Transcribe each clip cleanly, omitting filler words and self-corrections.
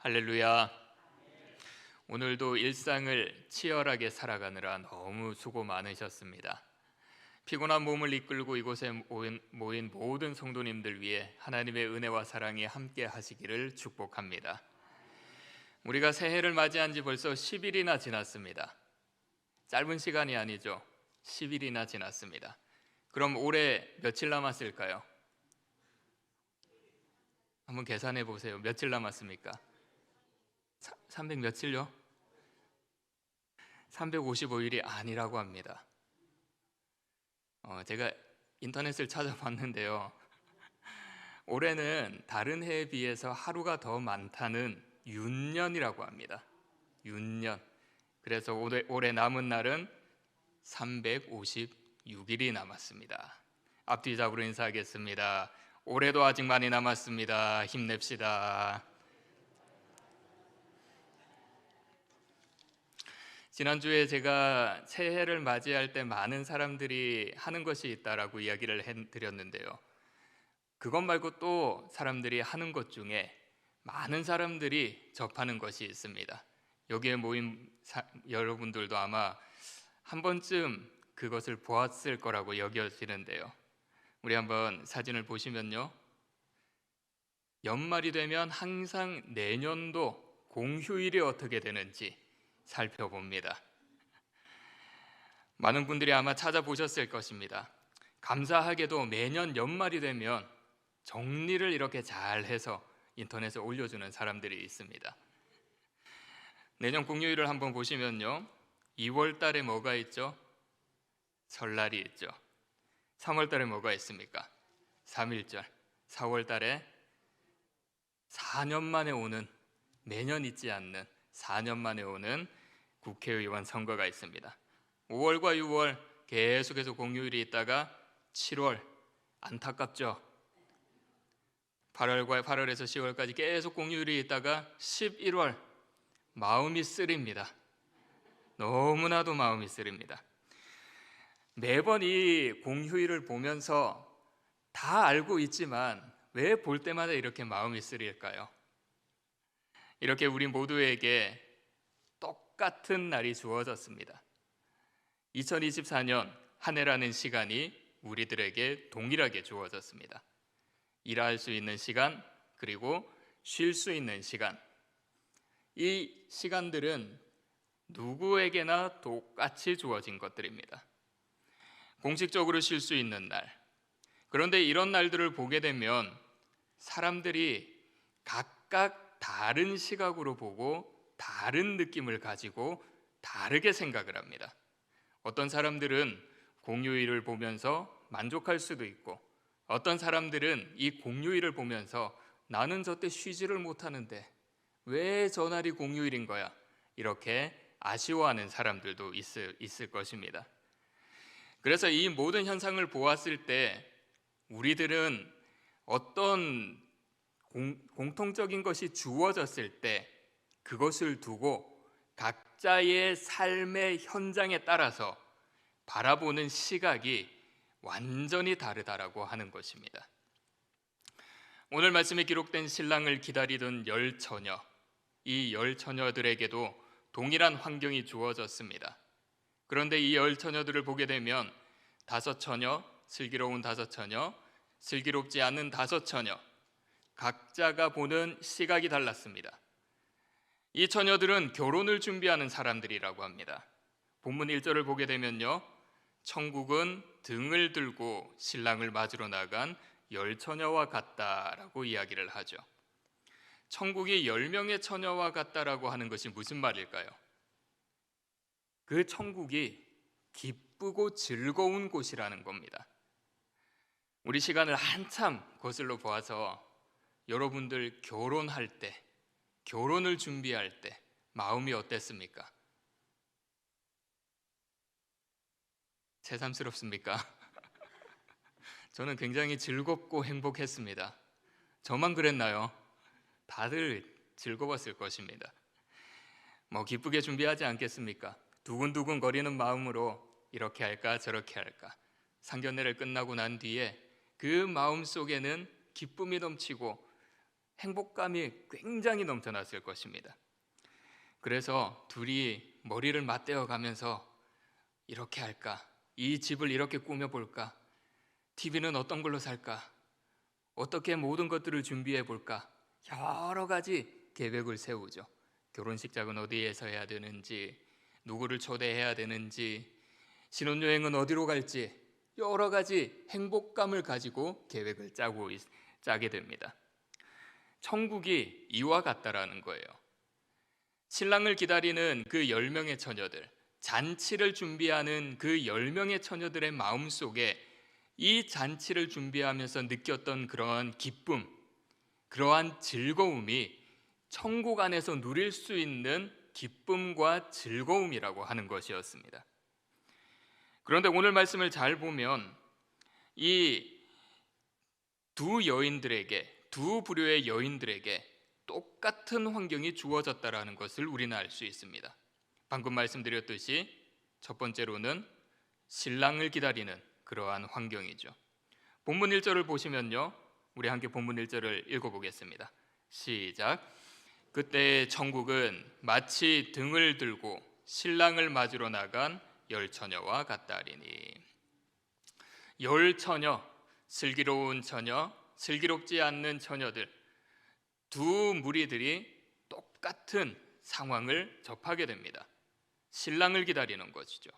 할렐루야. 오늘도 일상을 치열하게 살아가느라 너무 수고 많으셨습니다. 피곤한 몸을 이끌고 이곳에 모인 모든 성도님들 위해 하나님의 은혜와 사랑이 함께 하시기를 축복합니다. 우리가 새해를 맞이한 지 벌써 10일이나 지났습니다. 짧은 시간이 아니죠. 10일이나 지났습니다. 그럼 올해 며칠 남았을까요? 한번 계산해 보세요. 며칠 남았습니까? 300 며칠요? 355일이 아니라고 합니다. 제가 인터넷을 찾아봤는데요. 올해는 다른 해에 비해서 하루가 더 많다는 윤년이라고 합니다. 윤년. 그래서 올해 남은 날은 356일이 남았습니다. 앞뒤 잡으로 인사하겠습니다. 올해도 아직 많이 남았습니다. 힘냅시다. 지난주에 제가 새해를 맞이할 때 많은 사람들이 하는 것이 있다라고 이야기를 해드렸는데요. 그것 말고 또 사람들이 하는 것 중에 많은 사람들이 접하는 것이 있습니다. 여기에 모인 여러분들도 아마 한 번쯤 그것을 보았을 거라고 여겨지는데요. 우리 한번 사진을 보시면요. 연말이 되면 항상 내년도 공휴일이 어떻게 되는지 살펴봅니다. 많은 분들이 아마 찾아보셨을 것입니다. 감사하게도 매년 연말이 되면 정리를 이렇게 잘 해서 인터넷에 올려주는 사람들이 있습니다. 내년 공휴일을 한번 보시면요. 2월 달에 뭐가 있죠? 설날이 있죠. 3월 달에 뭐가 있습니까? 3.1절. 4월 달에 4년 만에 오는, 매년 있지 않는 4년 만에 오는 국회의원 선거가 있습니다. 5월과 6월 계속해서 공휴일이 있다가 7월 안타깝죠. 8월에서 10월까지 계속 공휴일이 있다가 11월 마음이 쓰립니다. 너무나도 마음이 쓰립니다. 매번 이 공휴일을 보면서 다 알고 있지만 왜 볼 때마다 이렇게 마음이 쓰릴까요? 이렇게 우리 모두에게 똑같은 날이 주어졌습니다. 2024년 한 해라는 시간이 우리들에게 동일하게 주어졌습니다. 일할 수 있는 시간, 그리고 쉴 수 있는 시간. 이 시간들은 누구에게나 똑같이 주어진 것들입니다. 공식적으로 쉴 수 있는 날. 그런데 이런 날들을 보게 되면 사람들이 각각 다른 시각으로 보고 다른 느낌을 가지고 다르게 생각을 합니다. 어떤 사람들은 공휴일을 보면서 만족할 수도 있고, 어떤 사람들은 이 공휴일을 보면서 나는 저때 쉬지를 못하는데 왜 저 날이 공휴일인 거야? 이렇게 아쉬워하는 사람들도 있을 것입니다. 그래서 이 모든 현상을 보았을 때 우리들은 어떤 공통적인 것이 주어졌을 때 그것을 두고 각자의 삶의 현장에 따라서 바라보는 시각이 완전히 다르다라고 하는 것입니다. 오늘 말씀에 기록된 신랑을 기다리던 10처녀, 이 10처녀들에게도 동일한 환경이 주어졌습니다. 그런데 이 10처녀들을 보게 되면 5처녀, 슬기로운 5처녀, 슬기롭지 않은 5처녀, 각자가 보는 시각이 달랐습니다. 이 처녀들은 결혼을 준비하는 사람들이라고 합니다. 본문 1절을 보게 되면요, 천국은 등을 들고 신랑을 맞으러 나간 10처녀와 같다라고 이야기를 하죠. 천국이 10명의 처녀와 같다라고 하는 것이 무슨 말일까요? 그 천국이 기쁘고 즐거운 곳이라는 겁니다. 우리 시간을 한참 거슬러 보아서 여러분들 결혼할 때, 결혼을 준비할 때 마음이 어땠습니까? 새삼스럽습니까? 저는 굉장히 즐겁고 행복했습니다. 저만 그랬나요? 다들 즐거웠을 것입니다. 기쁘게 준비하지 않겠습니까? 두근두근 거리는 마음으로 이렇게 할까 저렇게 할까. 상견례를 끝나고 난 뒤에 그 마음 속에는 기쁨이 넘치고 행복감이 굉장히 넘쳐났을 것입니다. 그래서 둘이 머리를 맞대어 가면서 이렇게 할까? 이 집을 이렇게 꾸며볼까? TV는 어떤 걸로 살까? 어떻게 모든 것들을 준비해 볼까? 여러 가지 계획을 세우죠. 결혼식장은 어디에서 해야 되는지, 누구를 초대해야 되는지, 신혼여행은 어디로 갈지, 여러 가지 행복감을 가지고 계획을 짜게 됩니다. 천국이 이와 같다라는 거예요. 신랑을 기다리는 그 10명의 처녀들, 잔치를 준비하는 그 10명의 처녀들의 마음속에 이 잔치를 준비하면서 느꼈던 그러한 기쁨, 그러한 즐거움이 천국 안에서 누릴 수 있는 기쁨과 즐거움이라고 하는 것이었습니다. 그런데 오늘 말씀을 잘 보면 이 두 부류의 여인들에게 똑같은 환경이 주어졌다라는 것을 우리는 알 수 있습니다. 방금 말씀드렸듯이 첫 번째로는 신랑을 기다리는 그러한 환경이죠. 본문 1절을 보시면요, 우리 함께 본문 1절을 읽어보겠습니다. 시작. 그때 천국은 마치 등을 들고 신랑을 맞으러 나간 10처녀와 같다리니. 10처녀, 슬기로운 처녀, 슬기롭지 않는 처녀들, 두 무리들이 똑같은 상황을 접하게 됩니다. 신랑을 기다리는 것이죠.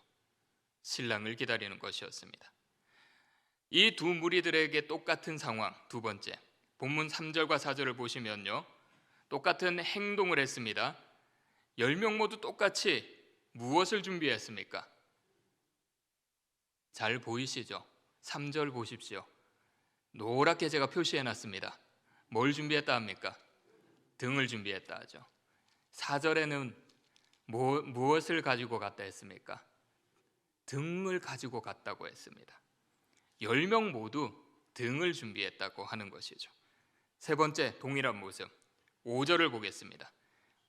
신랑을 기다리는 것이었습니다. 이 두 무리들에게 똑같은 상황, 두 번째, 본문 3절과 4절을 보시면요, 똑같은 행동을 했습니다. 10명 모두 똑같이 무엇을 준비했습니까? 잘 보이시죠? 3절 보십시오. 노랗게 제가 표시해놨습니다. 뭘 준비했다 합니까? 등을 준비했다 하죠. 4절에는 무엇을 가지고 갔다 했습니까? 등을 가지고 갔다고 했습니다. 10명 모두 등을 준비했다고 하는 것이죠. 세 번째, 동일한 모습, 5절을 보겠습니다.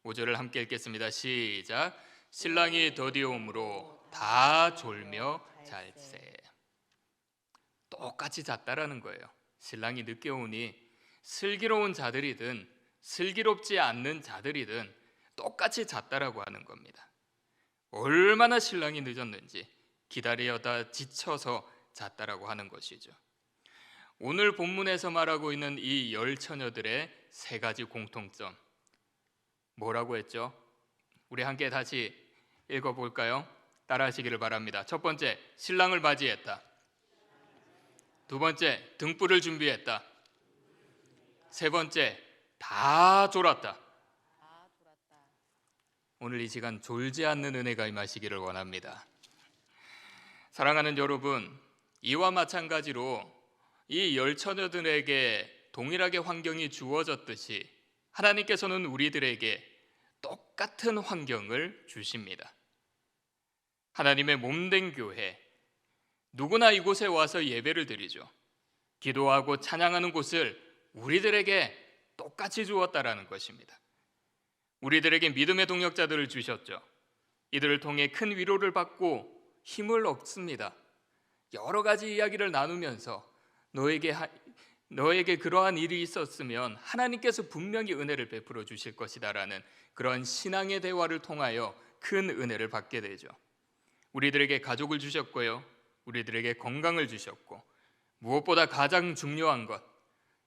5절을 함께 읽겠습니다. 시작. 신랑이 더디오므로 다 졸며 잘세. 똑같이 잤다라는 거예요. 신랑이 늦게 오니 슬기로운 자들이든 슬기롭지 않는 자들이든 똑같이 잤다라고 하는 겁니다. 얼마나 신랑이 늦었는지 기다리다 지쳐서 잤다라고 하는 것이죠. 오늘 본문에서 말하고 있는 이 10처녀들의 세 가지 공통점, 뭐라고 했죠? 우리 함께 다시 읽어볼까요? 따라하시기를 바랍니다. 첫 번째, 신랑을 맞이했다. 두 번째, 등불을 준비했다. 세 번째, 다 졸았다. 오늘 이 시간 졸지 않는 은혜가 임하시기를 원합니다. 사랑하는 여러분, 이와 마찬가지로 이 10처녀들에게 동일하게 환경이 주어졌듯이 하나님께서는 우리들에게 똑같은 환경을 주십니다. 하나님의 몸된 교회, 누구나 이곳에 와서 예배를 드리죠. 기도하고 찬양하는 곳을 우리들에게 똑같이 주었다라는 것입니다. 우리들에게 믿음의 동역자들을 주셨죠. 이들을 통해 큰 위로를 받고 힘을 얻습니다. 여러 가지 이야기를 나누면서 너에게 그러한 일이 있었으면 하나님께서 분명히 은혜를 베풀어 주실 것이다라는 그런 신앙의 대화를 통하여 큰 은혜를 받게 되죠. 우리들에게 가족을 주셨고요, 우리들에게 건강을 주셨고, 무엇보다 가장 중요한 것,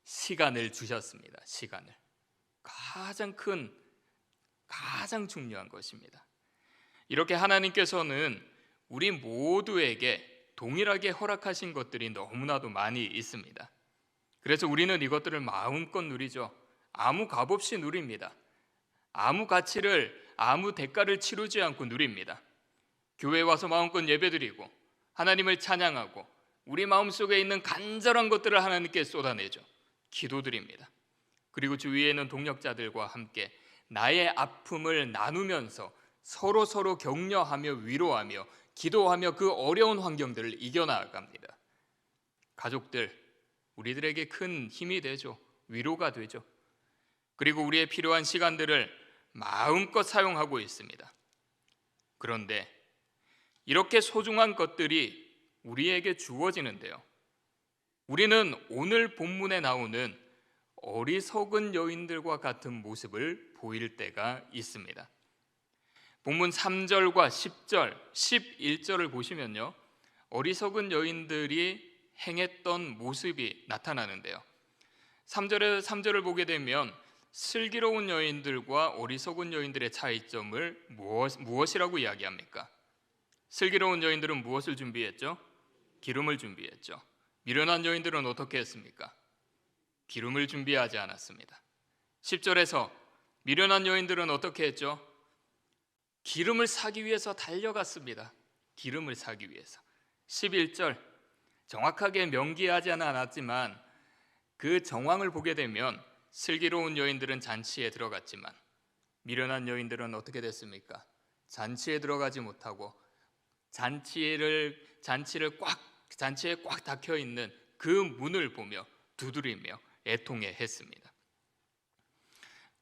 시간을 주셨습니다. 시간을. 가장 중요한 것입니다. 이렇게 하나님께서는 우리 모두에게 동일하게 허락하신 것들이 너무나도 많이 있습니다. 그래서 우리는 이것들을 마음껏 누리죠. 아무 값 없이 누립니다. 아무 대가를 치르지 않고 누립니다. 교회에 와서 마음껏 예배드리고 하나님을 찬양하고 우리 마음속에 있는 간절한 것들을 하나님께 쏟아내죠. 기도드립니다. 그리고 주위에 있는 동역자들과 함께 나의 아픔을 나누면서 서로 격려하며 위로하며 기도하며 그 어려운 환경들을 이겨나갑니다. 가족들, 우리들에게 큰 힘이 되죠. 위로가 되죠. 그리고 우리의 필요한 시간들을 마음껏 사용하고 있습니다. 그런데 이렇게 소중한 것들이 우리에게 주어지는데요, 우리는 오늘 본문에 나오는 어리석은 여인들과 같은 모습을 보일 때가 있습니다. 본문 3절과 10절, 11절을 보시면요, 어리석은 여인들이 행했던 모습이 나타나는데요. 3절을 보게 되면 슬기로운 여인들과 어리석은 여인들의 차이점을 무엇이라고 이야기합니까? 슬기로운 여인들은 무엇을 준비했죠? 기름을 준비했죠. 미련한 여인들은 어떻게 했습니까? 기름을 준비하지 않았습니다. 10절에서 미련한 여인들은 어떻게 했죠? 기름을 사기 위해서 달려갔습니다. 기름을 사기 위해서. 11절, 정확하게 명기하지는 않았지만 그 정황을 보게 되면 슬기로운 여인들은 잔치에 들어갔지만 미련한 여인들은 어떻게 됐습니까? 잔치에 들어가지 못하고 잔치에 꽉 닫혀 있는 그 문을 보며 두드리며 애통해 했습니다.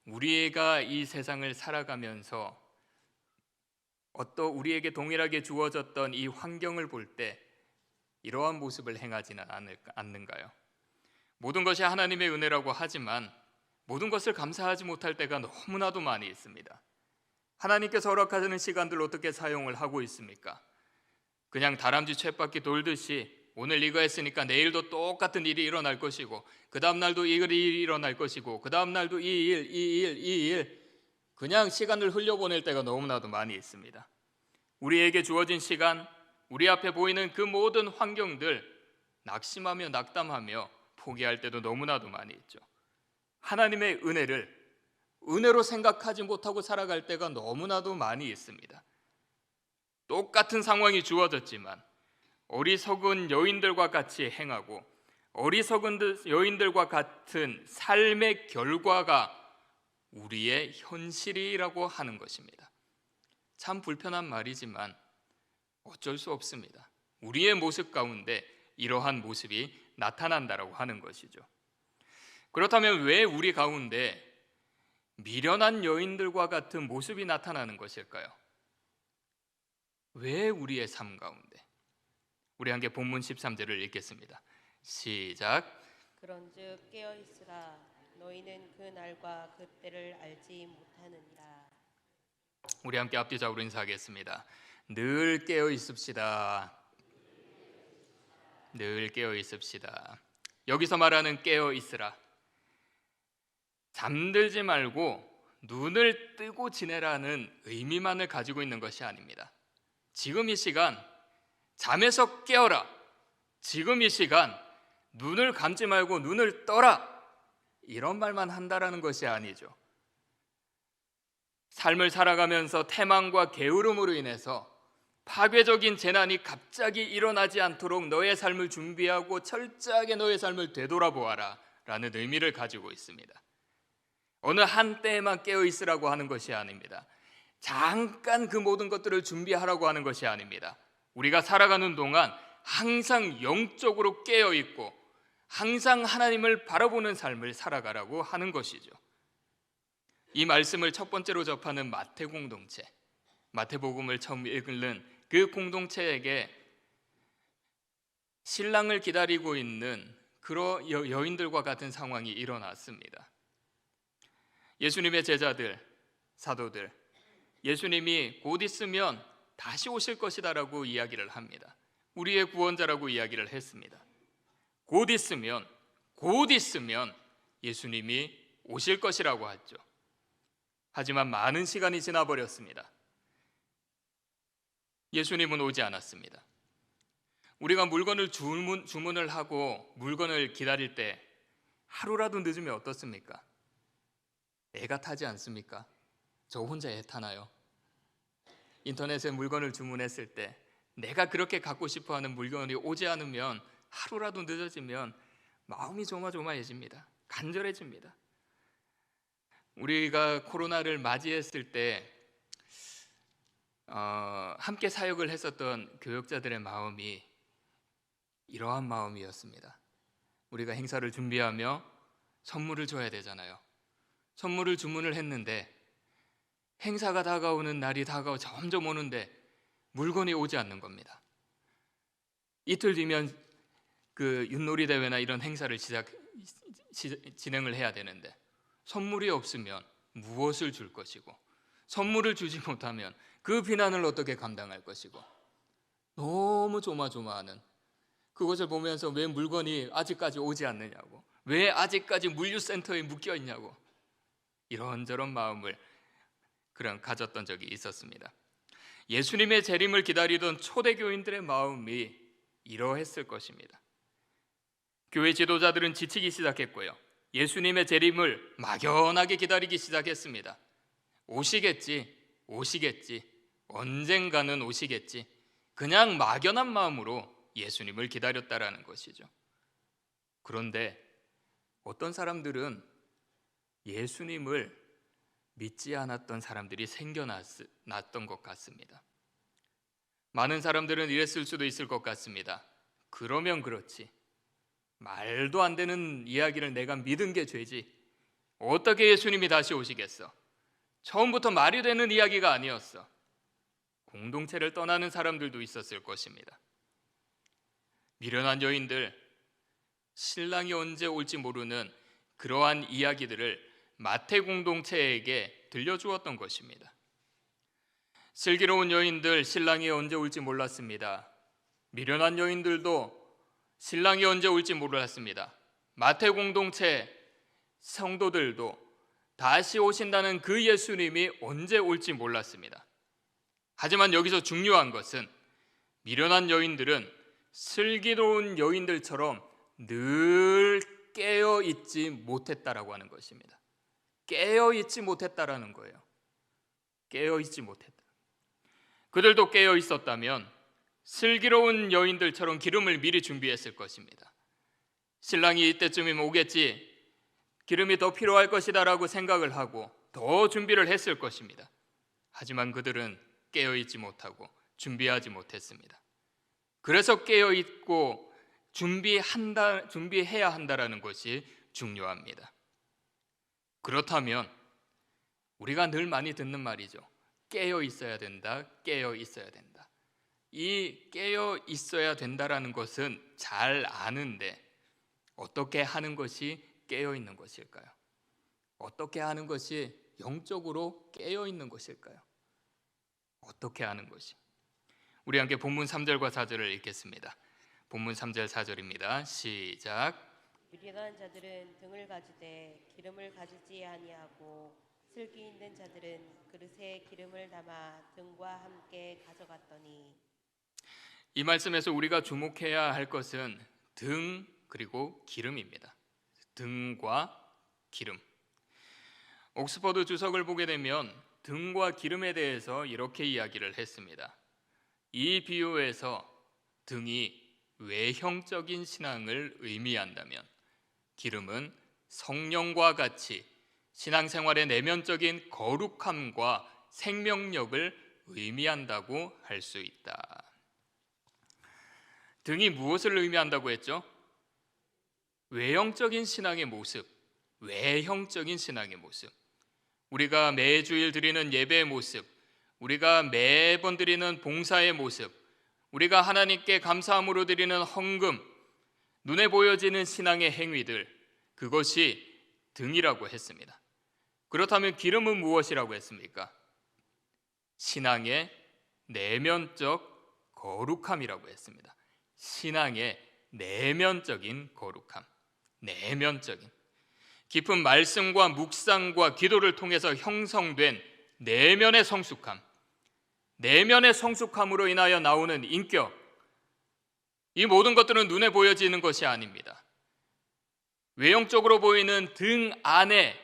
우리가 이 세상을 살아가면서 우리에게 동일하게 주어졌던 이 환경을 볼 때 이러한 모습을 행하지는 않는가요? 모든 것이 하나님의 은혜라고 하지만 모든 것을 감사하지 못할 때가 너무나도 많이 있습니다. 하나님께서 허락하시는 시간들 어떻게 사용을 하고 있습니까? 그냥 다람쥐 쳇바퀴 돌듯이 오늘 이거 했으니까 내일도 똑같은 일이 일어날 것이고 그 다음 날도 이 일이 일어날 것이고 그 다음 날도 이 일 그냥 시간을 흘려보낼 때가 너무나도 많이 있습니다. 우리에게 주어진 시간, 우리 앞에 보이는 그 모든 환경들 낙심하며 낙담하며 포기할 때도 너무나도 많이 있죠. 하나님의 은혜로 생각하지 못하고 살아갈 때가 너무나도 많이 있습니다. 똑같은 상황이 주어졌지만 어리석은 여인들과 같이 행하고 어리석은 여인들과 같은 삶의 결과가 우리의 현실이라고 하는 것입니다. 참 불편한 말이지만 어쩔 수 없습니다. 우리의 모습 가운데 이러한 모습이 나타난다라고 하는 것이죠. 그렇다면 왜 우리 가운데 미련한 여인들과 같은 모습이 나타나는 것일까요? 왜 우리의 삶 가운데? 우리 함께 본문 13절을 읽겠습니다. 시작. 그런즉 깨어 있으라. 너희는 그 날과 그 때를 알지 못하느니라. 우리 함께 앞뒤좌우로 인사하겠습니다. 늘 깨어 있읍시다. 늘 깨어 있읍시다. 여기서 말하는 깨어 있으라, 잠들지 말고 눈을 뜨고 지내라는 의미만을 가지고 있는 것이 아닙니다. 지금 이 시간 잠에서 깨어라. 지금 이 시간 눈을 감지 말고 눈을 떠라. 이런 말만 한다라는 것이 아니죠. 삶을 살아가면서 태망과 게으름으로 인해서 파괴적인 재난이 갑자기 일어나지 않도록 너의 삶을 준비하고 철저하게 너의 삶을 되돌아보아라 라는 의미를 가지고 있습니다. 어느 한때에만 깨어 있으라고 하는 것이 아닙니다. 잠깐 그 모든 것들을 준비하라고 하는 것이 아닙니다. 우리가 살아가는 동안 항상 영적으로 깨어 있고 항상 하나님을 바라보는 삶을 살아가라고 하는 것이죠. 이 말씀을 첫 번째로 접하는 마태 공동체, 마태복음을 처음 읽는 그 공동체에게 신랑을 기다리고 있는 그런 여인들과 같은 상황이 일어났습니다. 예수님의 제자들, 사도들, 예수님이 곧 있으면 다시 오실 것이다라고 이야기를 합니다. 우리의 구원자라고 이야기를 했습니다. 곧 있으면 예수님이 오실 것이라고 했죠. 하지만 많은 시간이 지나버렸습니다. 예수님은 오지 않았습니다. 우리가 물건을 주문을 하고 물건을 기다릴 때 하루라도 늦으면 어떻습니까? 애가 타지 않습니까? 저 혼자 애 타나요? 인터넷에 물건을 주문했을 때 내가 그렇게 갖고 싶어하는 물건이 오지 않으면 하루라도 늦어지면 마음이 조마조마해집니다. 간절해집니다. 우리가 코로나를 맞이했을 때 함께 사역을 했었던 교역자들의 마음이 이러한 마음이었습니다. 우리가 행사를 준비하며 선물을 줘야 되잖아요. 선물을 주문을 했는데 행사가 다가오는 날이 점점 오는데 물건이 오지 않는 겁니다. 이틀 뒤면 그 윷놀이 대회나 이런 행사를 진행을 해야 되는데 선물이 없으면 무엇을 줄 것이고 선물을 주지 못하면 그 비난을 어떻게 감당할 것이고 너무 조마조마하는 그것을 보면서 왜 물건이 아직까지 오지 않느냐고 왜 아직까지 물류센터에 묶여 있냐고 이런저런 마음을 가졌던 적이 있었습니다. 예수님의 재림을 기다리던 초대교인들의 마음이 이러했을 것입니다. 교회 지도자들은 지치기 시작했고요. 예수님의 재림을 막연하게 기다리기 시작했습니다. 오시겠지, 언젠가는 오시겠지. 그냥 막연한 마음으로 예수님을 기다렸다라는 것이죠. 그런데 어떤 사람들은 예수님을 믿지 않았던 사람들이 생겨났던 것 같습니다. 많은 사람들은 이랬을 수도 있을 것 같습니다. 그러면 그렇지. 말도 안 되는 이야기를 내가 믿은 게 죄지. 어떻게 예수님이 다시 오시겠어? 처음부터 말이 되는 이야기가 아니었어. 공동체를 떠나는 사람들도 있었을 것입니다. 미련한 여인들, 신랑이 언제 올지 모르는 그러한 이야기들을 마태 공동체에게 들려주었던 것입니다. 슬기로운 여인들, 신랑이 언제 올지 몰랐습니다. 미련한 여인들도 신랑이 언제 올지 몰랐습니다. 마태 공동체 성도들도 다시 오신다는 그 예수님이 언제 올지 몰랐습니다. 하지만 여기서 중요한 것은 미련한 여인들은 슬기로운 여인들처럼 늘 깨어있지 못했다라고 하는 것입니다. 깨어있지 못했다라는 거예요. 깨어있지 못했다. 그들도 깨어있었다면 슬기로운 여인들처럼 기름을 미리 준비했을 것입니다. 신랑이 이때쯤이면 오겠지, 기름이 더 필요할 것이다 라고 생각을 하고 더 준비를 했을 것입니다. 하지만 그들은 깨어있지 못하고 준비하지 못했습니다. 그래서 깨어있고 준비해야 한다라는 것이 중요합니다. 그렇다면 우리가 늘 많이 듣는 말이죠. 깨어 있어야 된다, 깨어 있어야 된다. 이 깨어 있어야 된다라는 것은 잘 아는데 어떻게 하는 것이 깨어 있는 것일까요? 어떻게 하는 것이 영적으로 깨어 있는 것일까요? 어떻게 하는 것이? 우리 함께 본문 3절과 4절을 읽겠습니다. 본문 3절 4절입니다. 시작. 미련한 자들은 등을 가지되 기름을 가지지 아니하고 슬기 있는 자들은 그릇에 기름을 담아 등과 함께 가져갔더니. 이 말씀에서 우리가 주목해야 할 것은 등 그리고 기름입니다. 등과 기름. 옥스퍼드 주석을 보게 되면 등과 기름에 대해서 이렇게 이야기를 했습니다. 이 비유에서 등이 외형적인 신앙을 의미한다면 기름은 성령과 같이 신앙생활의 내면적인 거룩함과 생명력을 의미한다고 할 수 있다. 등이 무엇을 의미한다고 했죠? 외형적인 신앙의 모습, 외형적인 신앙의 모습. 우리가 매주일 드리는 예배의 모습, 우리가 매번 드리는 봉사의 모습, 우리가 하나님께 감사함으로 드리는 헌금, 눈에 보여지는 신앙의 행위들, 그것이 등이라고 했습니다. 그렇다면 기름은 무엇이라고 했습니까? 신앙의 내면적 거룩함이라고 했습니다. 신앙의 내면적인 거룩함, 내면적인 깊은 말씀과 묵상과 기도를 통해서 형성된 내면의 성숙함, 내면의 성숙함으로 인하여 나오는 인격, 이 모든 것들은 눈에 보여지는 것이 아닙니다. 외형적으로 보이는 등 안에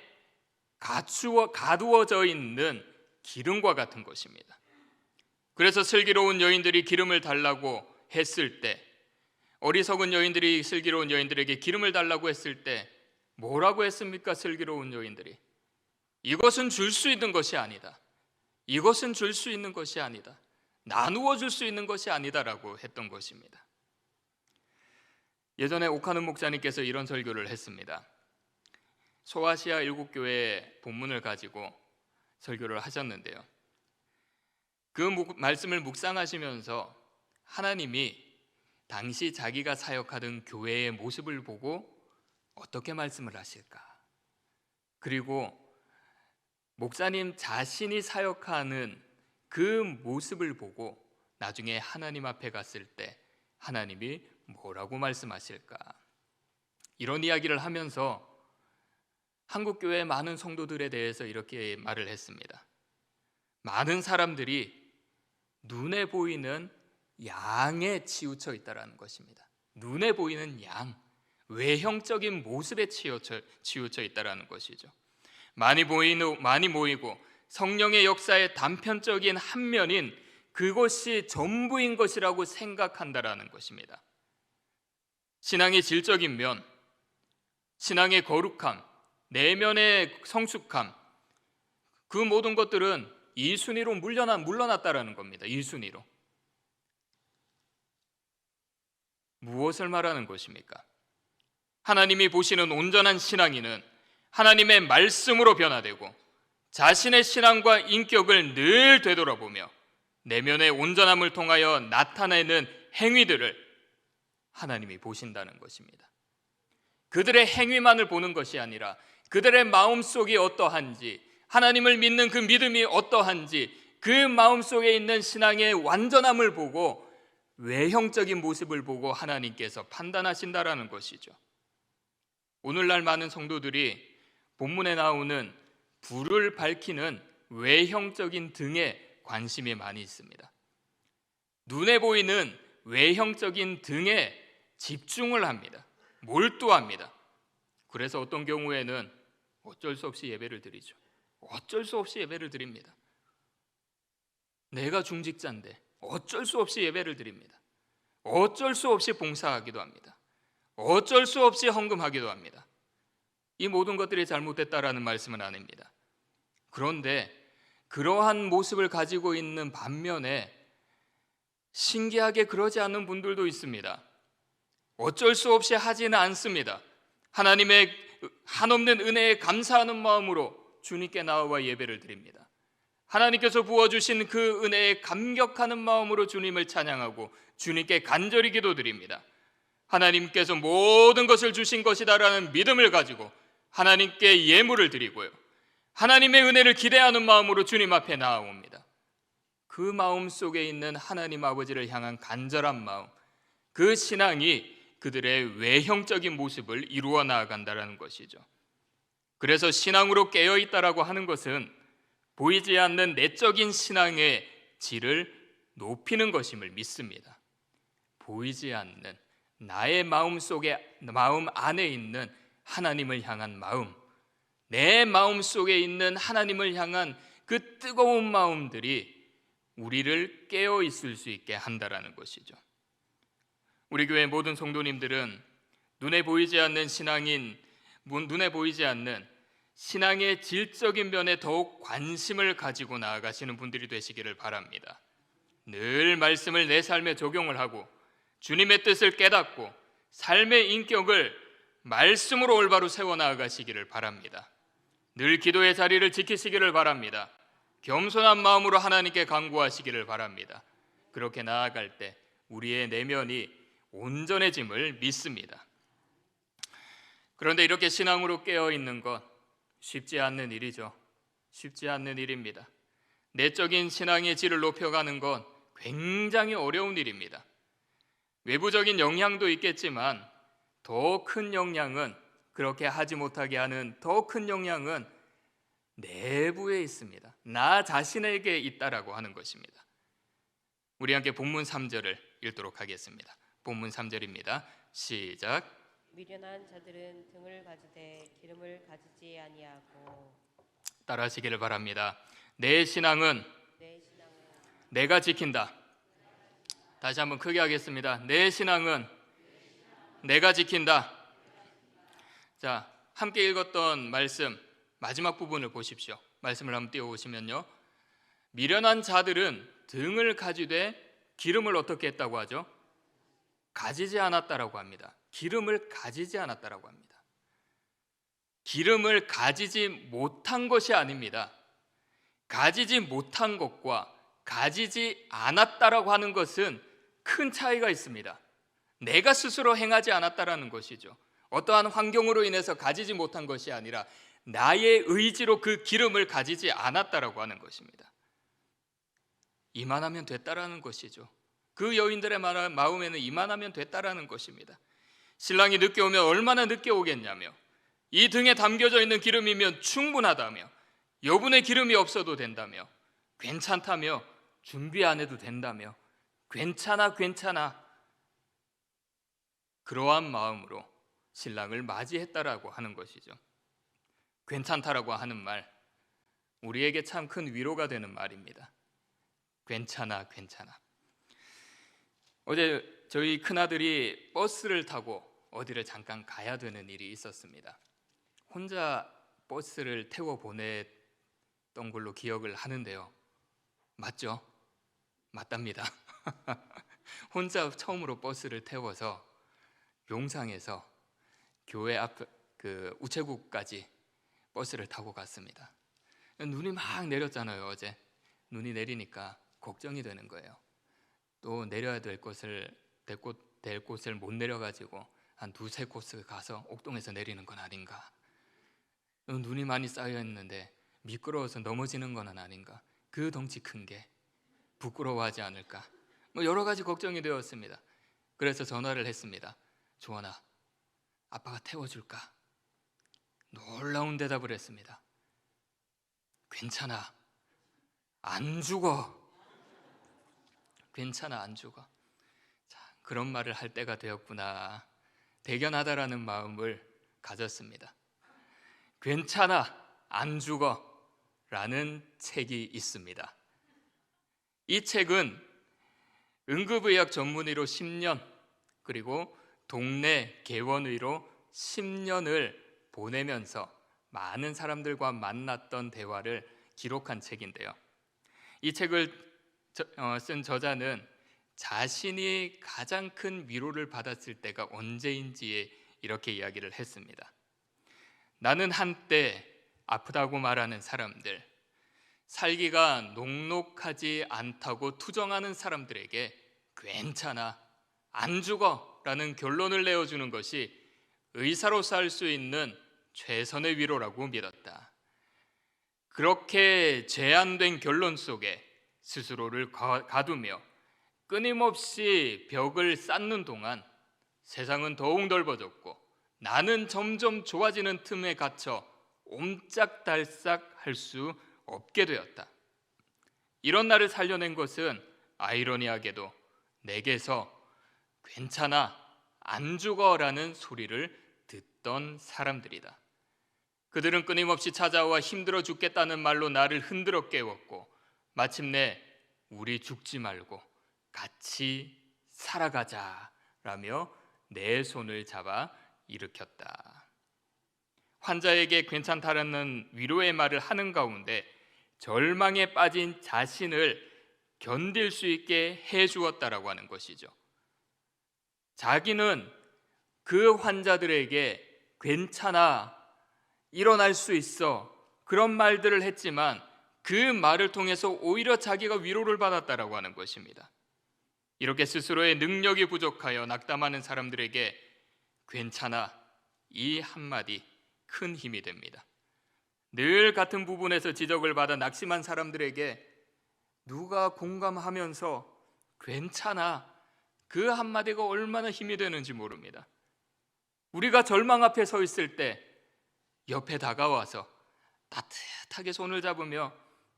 가두어져 있는 기름과 같은 것입니다. 그래서 슬기로운 여인들이 기름을 달라고 했을 때, 어리석은 여인들이 슬기로운 여인들에게 기름을 달라고 했을 때 뭐라고 했습니까? 슬기로운 여인들이 이것은 줄 수 있는 것이 아니다. 이것은 줄 수 있는 것이 아니다. 나누어 줄 수 있는 것이 아니다라고 했던 것입니다. 예전에 오카는 목사님께서 이런 설교를 했습니다. 소아시아 7교회 본문을 가지고 설교를 하셨는데요. 그 말씀을 묵상하시면서 하나님이 당시 자기가 사역하던 교회의 모습을 보고 어떻게 말씀을 하실까? 그리고 목사님 자신이 사역하는 그 모습을 보고 나중에 하나님 앞에 갔을 때 하나님이 뭐라고 말씀하실까? 이런 이야기를 하면서 한국교회 많은 성도들에 대해서 이렇게 말을 했습니다. 많은 사람들이 눈에 보이는 양에 치우쳐 있다는 것입니다. 눈에 보이는 양, 외형적인 모습에 치우쳐 있다는 것이죠. 많이 모이고 성령의 역사의 단편적인 한 면인 그것이 전부인 것이라고 생각한다라는 것입니다. 신앙의 질적인 면, 신앙의 거룩함, 내면의 성숙함, 그 모든 것들은 이 순위로 물러났다라는 겁니다. 이 순위로. 무엇을 말하는 것입니까? 하나님이 보시는 온전한 신앙인은 하나님의 말씀으로 변화되고 자신의 신앙과 인격을 늘 되돌아보며 내면의 온전함을 통하여 나타내는 행위들을 하나님이 보신다는 것입니다. 그들의 행위만을 보는 것이 아니라 그들의 마음속이 어떠한지, 하나님을 믿는 그 믿음이 어떠한지, 그 마음속에 있는 신앙의 완전함을 보고 외형적인 모습을 보고 하나님께서 판단하신다라는 것이죠. 오늘날 많은 성도들이 본문에 나오는 불을 밝히는 외형적인 등에 관심이 많이 있습니다. 눈에 보이는 외형적인 등에 집중을 합니다. 몰두합니다. 그래서 어떤 경우에는 어쩔 수 없이 예배를 드리죠. 어쩔 수 없이 예배를 드립니다. 내가 중직자인데 어쩔 수 없이 예배를 드립니다. 어쩔 수 없이 봉사하기도 합니다. 어쩔 수 없이 헌금하기도 합니다. 이 모든 것들이 잘못됐다라는 말씀은 아닙니다. 그런데 그러한 모습을 가지고 있는 반면에 신기하게 그러지 않는 분들도 있습니다. 어쩔 수 없이 하지는 않습니다. 하나님의 한없는 은혜에 감사하는 마음으로 주님께 나와 예배를 드립니다. 하나님께서 부어주신 그 은혜에 감격하는 마음으로 주님을 찬양하고 주님께 간절히 기도드립니다. 하나님께서 모든 것을 주신 것이다라는 믿음을 가지고 하나님께 예물을 드리고요, 하나님의 은혜를 기대하는 마음으로 주님 앞에 나아옵니다. 그 마음 속에 있는 하나님 아버지를 향한 간절한 마음, 그 신앙이 그들의 외형적인 모습을 이루어 나아간다는 것이죠. 그래서 신앙으로 깨어있다라고 하는 것은 보이지 않는 내적인 신앙의 질을 높이는 것임을 믿습니다. 보이지 않는 나의 마음 안에 있는 하나님을 향한 마음, 내 마음 속에 있는 하나님을 향한 그 뜨거운 마음들이 우리를 깨어 있을 수 있게 한다라는 것이죠. 우리 교회 모든 성도님들은 눈에 보이지 않는 신앙의 질적인 면에 더욱 관심을 가지고 나아가시는 분들이 되시기를 바랍니다. 늘 말씀을 내 삶에 적용을 하고 주님의 뜻을 깨닫고 삶의 인격을 말씀으로 올바로 세워나가시기를 바랍니다. 늘 기도의 자리를 지키시기를 바랍니다. 겸손한 마음으로 하나님께 간구하시기를 바랍니다. 그렇게 나아갈 때 우리의 내면이 온전해짐을 믿습니다. 그런데 이렇게 신앙으로 깨어있는 것 쉽지 않는 일이죠. 쉽지 않는 일입니다. 내적인 신앙의 질을 높여가는 건 굉장히 어려운 일입니다. 외부적인 영향도 있겠지만 더 큰 영향은, 그렇게 하지 못하게 하는 더 큰 영향은 내부에 있습니다. 나 자신에게 있다라고 하는 것입니다. 우리 함께 본문 3절을 읽도록 하겠습니다. 본문 3절입니다. 시작. 미련한 자들은 등을 가지되 기름을 가지지 아니하고. 따라하시기를 바랍니다. 내 신앙은 내가 지킨다. 다시 한번 크게 하겠습니다. 내 신앙은 내가 지킨다. 자, 함께 읽었던 말씀 마지막 부분을 보십시오. 말씀을 한번 띄워보시면요, 미련한 자들은 등을 가지되 기름을 어떻게 했다고 하죠? 가지지 않았다라고 합니다. 기름을 가지지 않았다라고 합니다. 기름을 가지지 못한 것이 아닙니다. 가지지 못한 것과 가지지 않았다라고 하는 것은 큰 차이가 있습니다. 내가 스스로 행하지 않았다라는 것이죠. 어떠한 환경으로 인해서 가지지 못한 것이 아니라 나의 의지로 그 기름을 가지지 않았다라고 하는 것입니다. 이만하면 됐다라는 것이죠. 그 여인들의 마음에는 이만하면 됐다라는 것입니다. 신랑이 늦게 오면 얼마나 늦게 오겠냐며, 이 등에 담겨져 있는 기름이면 충분하다며, 여분의 기름이 없어도 된다며, 괜찮다며, 준비 안 해도 된다며, 괜찮아 그러한 마음으로 신랑을 맞이했다라고 하는 것이죠. 괜찮다라고 하는 말, 우리에게 참 큰 위로가 되는 말입니다. 괜찮아. 어제 저희 큰아들이 버스를 타고 어디를 잠깐 가야 되는 일이 있었습니다. 혼자 버스를 태워 보냈던 걸로 기억을 하는데요. 맞죠? 맞답니다. 혼자 처음으로 버스를 태워서 용상에서 교회 앞 그 우체국까지 버스를 타고 갔습니다. 눈이 막 내렸잖아요. 어제 눈이 내리니까 걱정이 되는 거예요. 또 내려야 될 곳을 못 내려가지고 한 두세 코스 가서 옥동에서 내리는 건 아닌가, 눈이 많이 쌓여 있는데 미끄러워서 넘어지는 건 아닌가, 그 덩치 큰 게 부끄러워하지 않을까, 여러 가지 걱정이 되었습니다. 그래서 전화를 했습니다. 조원아, 아빠가 태워줄까? 놀라운 대답을 했습니다. 괜찮아, 안 죽어. 괜찮아, 안 죽어. 자, 그런 말을 할 때가 되었구나. 대견하다라는 마음을 가졌습니다. 괜찮아, 안 죽어 라는 책이 있습니다. 이 책은 응급의학 전문의로 10년, 그리고 동네 개원의로 10년을 보내면서 많은 사람들과 만났던 대화를 기록한 책인데요. 이 책을 쓴 저자는 자신이 가장 큰 위로를 받았을 때가 언제인지 이렇게 이야기를 했습니다. 나는 한때 아프다고 말하는 사람들, 살기가 녹록하지 않다고 투정하는 사람들에게 괜찮아, 안 죽어 라는 결론을 내어주는 것이 의사로서 할 수 있는 최선의 위로라고 믿었다. 그렇게 제한된 결론 속에 스스로를 가두며 끊임없이 벽을 쌓는 동안 세상은 더욱 넓어졌고 나는 점점 좋아지는 틈에 갇혀 옴짝달싹 할 수 없게 되었다. 이런 나를 살려낸 것은 아이러니하게도 내게서 괜찮아, 안 죽어라는 소리를 듣던 사람들이다. 그들은 끊임없이 찾아와 힘들어 죽겠다는 말로 나를 흔들어 깨웠고 마침내 우리 죽지 말고 같이 살아가자라며 내 손을 잡아 일으켰다. 환자에게 괜찮다라는 위로의 말을 하는 가운데 절망에 빠진 자신을 견딜 수 있게 해주었다라고 하는 것이죠. 자기는 그 환자들에게 괜찮아, 일어날 수 있어, 그런 말들을 했지만 그 말을 통해서 오히려 자기가 위로를 받았다라고 하는 것입니다. 이렇게 스스로의 능력이 부족하여 낙담하는 사람들에게 괜찮아, 이 한마디 큰 힘이 됩니다. 늘 같은 부분에서 지적을 받아 낙심한 사람들에게 누가 공감하면서 괜찮아, 그 한마디가 얼마나 힘이 되는지 모릅니다. 우리가 절망 앞에 서 있을 때 옆에 다가와서 따뜻하게 손을 잡으며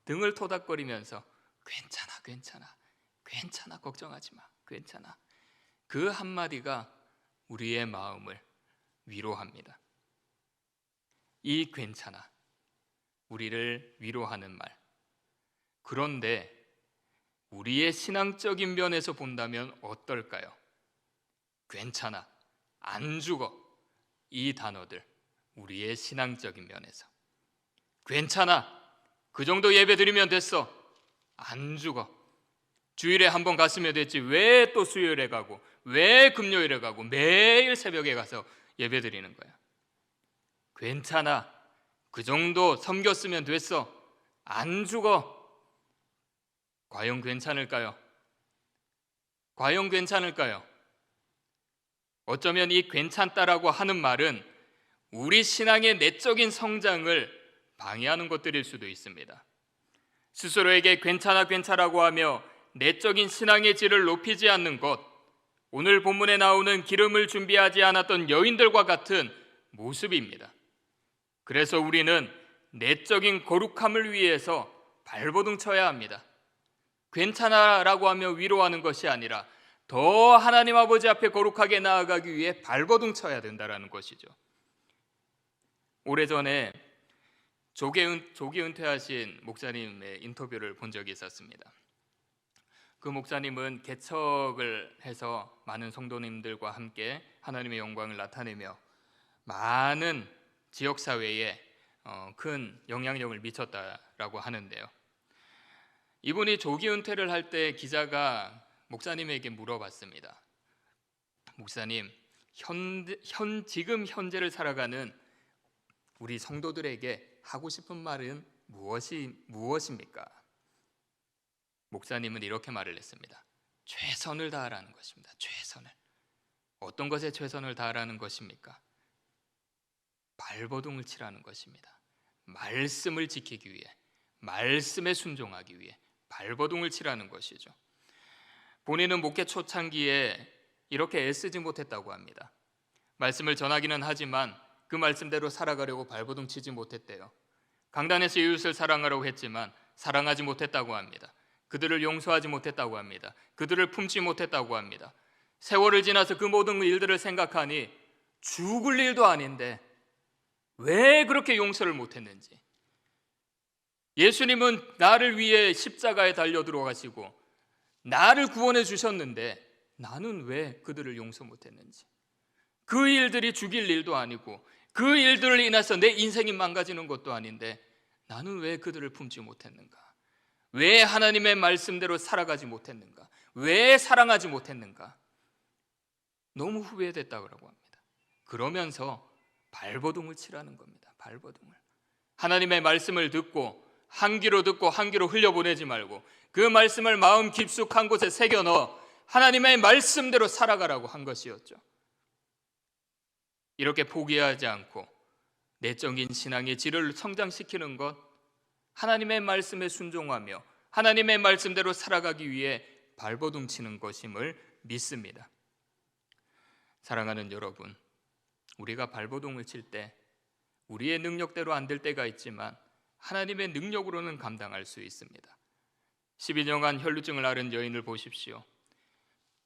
등을 토닥거리면서 괜찮아, 걱정하지 마, 괜찮아, 그 한마디가 우리의 마음을 위로합니다. 이 괜찮아, 우리를 위로하는 말. 그런데 우리의 신앙적인 면에서 본다면 어떨까요? 괜찮아, 안 죽어, 이 단어들, 우리의 신앙적인 면에서 괜찮아, 그 정도 예배 드리면 됐어, 안 죽어, 주일에 한 번 갔으면 됐지 왜 또 수요일에 가고 왜 금요일에 가고 매일 새벽에 가서 예배 드리는 거야. 괜찮아, 그 정도 섬겼으면 됐어, 안 죽어. 과연 괜찮을까요? 어쩌면 이 괜찮다라고 하는 말은 우리 신앙의 내적인 성장을 방해하는 것들일 수도 있습니다. 스스로에게 괜찮아라고 하며 내적인 신앙의 질을 높이지 않는 것, 오늘 본문에 나오는 기름을 준비하지 않았던 여인들과 같은 모습입니다. 그래서 우리는 내적인 거룩함을 위해서 발버둥 쳐야 합니다. 괜찮아라고 하며 위로하는 것이 아니라 더 하나님 아버지 앞에 거룩하게 나아가기 위해 발버둥 쳐야 된다는 것이죠. 오래전에 조기 은퇴하신 목사님의 인터뷰를 본 적이 있었습니다. 그 목사님은 개척을 해서 많은 성도님들과 함께 하나님의 영광을 나타내며 많은 지역사회에 큰 영향력을 미쳤다라고 하는데요. 이분이 조기 은퇴를 할 때 기자가 목사님에게 물어봤습니다. 목사님, 지금 현재를 살아가는 우리 성도들에게 하고 싶은 말은 무엇입니까? 목사님은 이렇게 말을 했습니다. 최선을 다하라는 것입니다. 최선을. 어떤 것에 최선을 다하라는 것입니까? 발버둥을 치라는 것입니다. 말씀을 지키기 위해, 말씀에 순종하기 위해 발버둥을 치라는 것이죠. 본인은 목회 초창기에 이렇게 애쓰지 못했다고 합니다. 말씀을 전하기는 하지만 그 말씀대로 살아가려고 발버둥 치지 못했대요. 강단에서 이웃을 사랑하라고 했지만 사랑하지 못했다고 합니다. 그들을 용서하지 못했다고 합니다. 그들을 품지 못했다고 합니다. 세월을 지나서 그 모든 일들을 생각하니 죽을 일도 아닌데 왜 그렇게 용서를 못했는지, 예수님은 나를 위해 십자가에 달려 들어가시고 나를 구원해 주셨는데 나는 왜 그들을 용서 못했는지, 그 일들이 죽일 일도 아니고 그 일들을 인해서 내 인생이 망가지는 것도 아닌데 나는 왜 그들을 품지 못했는가? 왜 하나님의 말씀대로 살아가지 못했는가? 왜 사랑하지 못했는가? 너무 후회됐다고 합니다. 그러면서 발버둥을 치라는 겁니다. 발버둥을. 하나님의 말씀을 듣고 한 귀로 듣고 한 귀로 흘려보내지 말고 그 말씀을 마음 깊숙한 곳에 새겨 넣어 하나님의 말씀대로 살아가라고 한 것이었죠. 이렇게 포기하지 않고 내적인 신앙의 질을 성장시키는 것, 하나님의 말씀에 순종하며 하나님의 말씀대로 살아가기 위해 발버둥 치는 것임을 믿습니다. 사랑하는 여러분, 우리가 발버둥을 칠 때 우리의 능력대로 안 될 때가 있지만 하나님의 능력으로는 감당할 수 있습니다. 12년간 혈루증을 앓은 여인을 보십시오.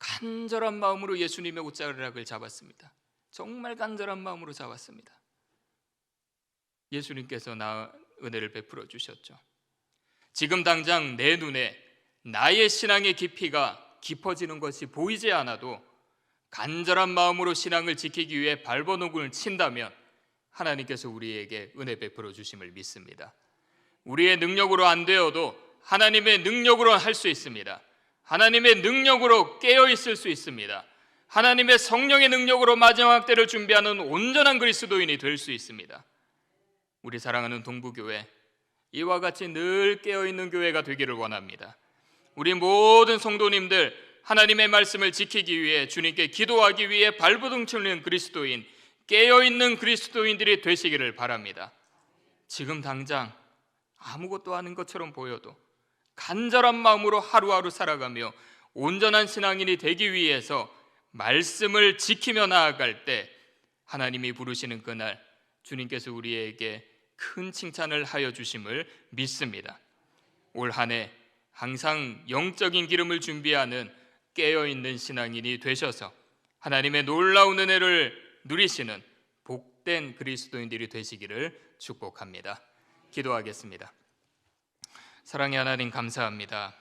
간절한 마음으로 예수님의 옷자락을 잡았습니다. 정말 간절한 마음으로 잡았습니다. 예수님께서 은혜를 베풀어 주셨죠. 지금 당장 내 눈에 나의 신앙의 깊이가 깊어지는 것이 보이지 않아도 간절한 마음으로 신앙을 지키기 위해 발버둥을 친다면 하나님께서 우리에게 은혜 베풀어 주심을 믿습니다. 우리의 능력으로 안 되어도 하나님의 능력으로 할 수 있습니다. 하나님의 능력으로 깨어 있을 수 있습니다. 하나님의 성령의 능력으로 마지막 때를 준비하는 온전한 그리스도인이 될 수 있습니다. 우리 사랑하는 동부교회, 이와 같이 늘 깨어있는 교회가 되기를 원합니다. 우리 모든 성도님들 하나님의 말씀을 지키기 위해, 주님께 기도하기 위해 발버둥 치는 그리스도인, 깨어있는 그리스도인들이 되시기를 바랍니다. 지금 당장 아무것도 아닌 것처럼 보여도 간절한 마음으로 하루하루 살아가며 온전한 신앙인이 되기 위해서 말씀을 지키며 나아갈 때 하나님이 부르시는 그날 주님께서 우리에게 큰 칭찬을 하여 주심을 믿습니다. 올 한 해 항상 영적인 기름을 준비하는 깨어있는 신앙인이 되셔서 하나님의 놀라운 은혜를 누리시는 복된 그리스도인들이 되시기를 축복합니다. 기도하겠습니다. 사랑의 하나님, 감사합니다.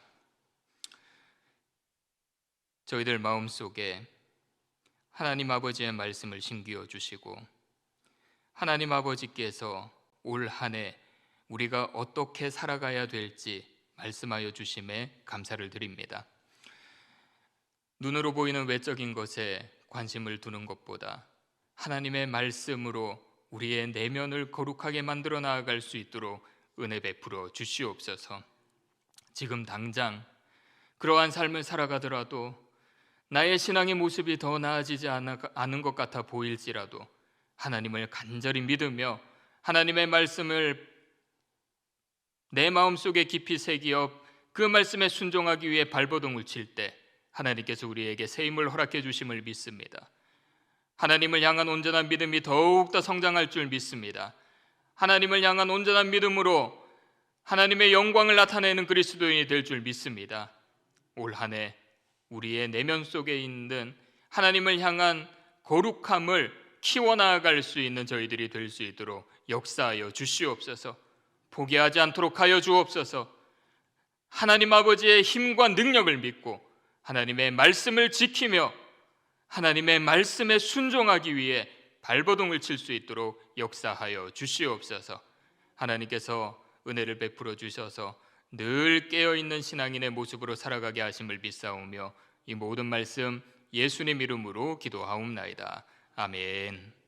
저희들 마음속에 하나님 아버지의 말씀을 심기어 주시고 하나님 아버지께서 올 한 해 우리가 어떻게 살아가야 될지 말씀하여 주심에 감사를 드립니다. 눈으로 보이는 외적인 것에 관심을 두는 것보다 하나님의 말씀으로 우리의 내면을 거룩하게 만들어 나아갈 수 있도록 은혜 베풀어 주시옵소서. 지금 당장 그러한 삶을 살아가더라도 나의 신앙의 모습이 더 나아지지 않은 것 같아 보일지라도 하나님을 간절히 믿으며 하나님의 말씀을 내 마음속에 깊이 새기어 그 말씀에 순종하기 위해 발버둥을 칠 때 하나님께서 우리에게 새 힘을 허락해 주심을 믿습니다. 하나님을 향한 온전한 믿음이 더욱더 성장할 줄 믿습니다. 하나님을 향한 온전한 믿음으로 하나님의 영광을 나타내는 그리스도인이 될 줄 믿습니다. 올 한 해 우리의 내면 속에 있는 하나님을 향한 거룩함을 키워나갈 수 있는 저희들이 될 수 있도록 역사하여 주시옵소서. 포기하지 않도록 하여 주옵소서. 하나님 아버지의 힘과 능력을 믿고 하나님의 말씀을 지키며 하나님의 말씀에 순종하기 위해 발버둥을 칠 수 있도록 역사하여 주시옵소서. 하나님께서 은혜를 베풀어 주셔서 늘 깨어있는 신앙인의 모습으로 살아가게 하심을 믿사오며 이 모든 말씀 예수님 이름으로 기도하옵나이다. 아멘.